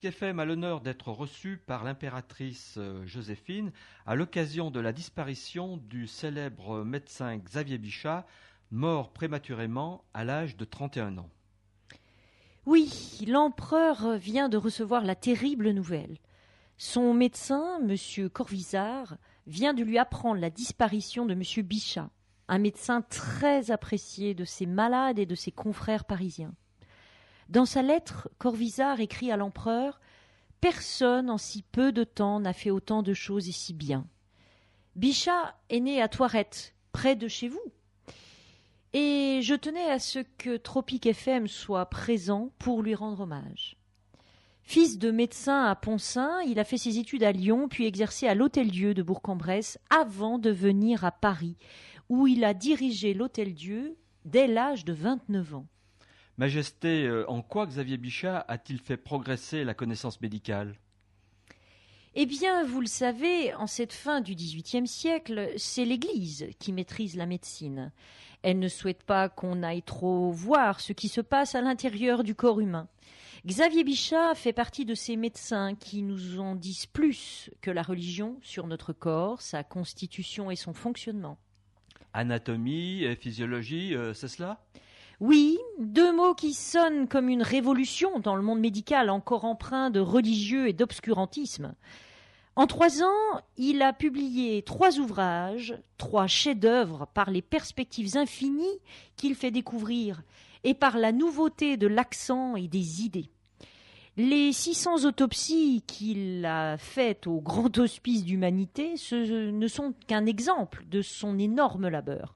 FM a l'honneur d'être reçu par l'impératrice Joséphine à l'occasion de la disparition du célèbre médecin Xavier Bichat, mort prématurément à l'âge de 31 ans. Oui, l'empereur vient de recevoir la terrible nouvelle. Son médecin, M. Corvisart, vient de lui apprendre la disparition de M. Bichat, un médecin très apprécié de ses malades et de ses confrères parisiens. Dans sa lettre, Corvisart écrit à l'empereur « Personne en si peu de temps n'a fait autant de choses et si bien. Bichat est né à Thoirette, près de chez vous. Et je tenais à ce que Tropic FM soit présent pour lui rendre hommage. Fils de médecin à Pont-Saint, il a fait ses études à Lyon, puis exercé à l'Hôtel-Dieu de Bourg-en-Bresse avant de venir à Paris, où il a dirigé l'Hôtel-Dieu dès l'âge de 29 ans. Majesté, en quoi Xavier Bichat a-t-il fait progresser la connaissance médicale ? Eh bien, vous le savez, en cette fin du XVIIIe siècle, c'est l'Église qui maîtrise la médecine. Elle ne souhaite pas qu'on aille trop voir ce qui se passe à l'intérieur du corps humain. Xavier Bichat fait partie de ces médecins qui nous en disent plus que la religion sur notre corps, sa constitution et son fonctionnement. Anatomie et physiologie, c'est cela ? Oui, deux mots qui sonnent comme une révolution dans le monde médical encore empreint de religieux et d'obscurantisme. En 3 ans, il a publié 3 ouvrages, 3 chefs-d'œuvre par les perspectives infinies qu'il fait découvrir et par la nouveauté de l'accent et des idées. Les 600 autopsies qu'il a faites au Grand Hospice d'Humanité ne sont qu'un exemple de son énorme labeur.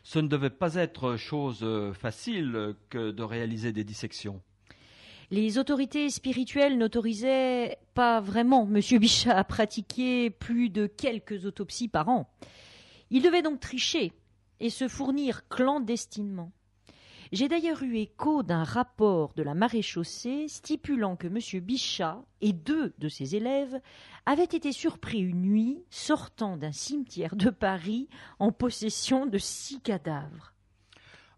Ce ne devait pas être chose facile que de réaliser des dissections. Les autorités spirituelles n'autorisaient pas vraiment M. Bichat à pratiquer plus de quelques autopsies par an. Il devait donc tricher et se fournir clandestinement. J'ai d'ailleurs eu écho d'un rapport de la maréchaussée stipulant que M. Bichat et 2 de ses élèves avaient été surpris une nuit sortant d'un cimetière de Paris en possession de 6 cadavres.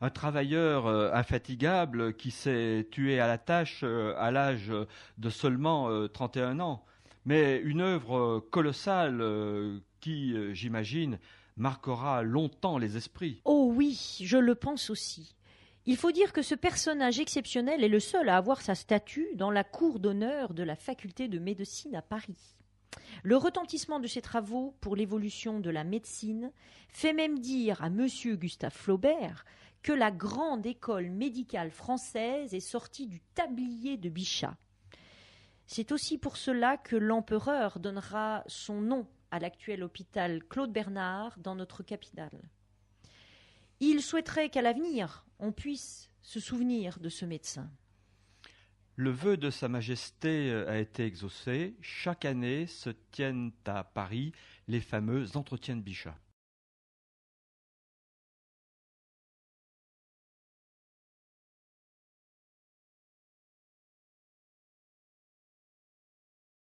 Un travailleur infatigable qui s'est tué à la tâche à l'âge de seulement 31 ans. Mais une œuvre colossale qui, j'imagine, marquera longtemps les esprits. Oh oui, je le pense aussi. Il faut dire que ce personnage exceptionnel est le seul à avoir sa statue dans la cour d'honneur de la faculté de médecine à Paris. Le retentissement de ses travaux pour l'évolution de la médecine fait même dire à M. Gustave Flaubert que la grande école médicale française est sortie du tablier de Bichat. C'est aussi pour cela que l'empereur donnera son nom à l'actuel hôpital Claude Bernard dans notre capitale. Il souhaiterait qu'à l'avenir, on puisse se souvenir de ce médecin. Le vœu de Sa Majesté a été exaucé. Chaque année se tiennent à Paris les fameux entretiens de Bichat.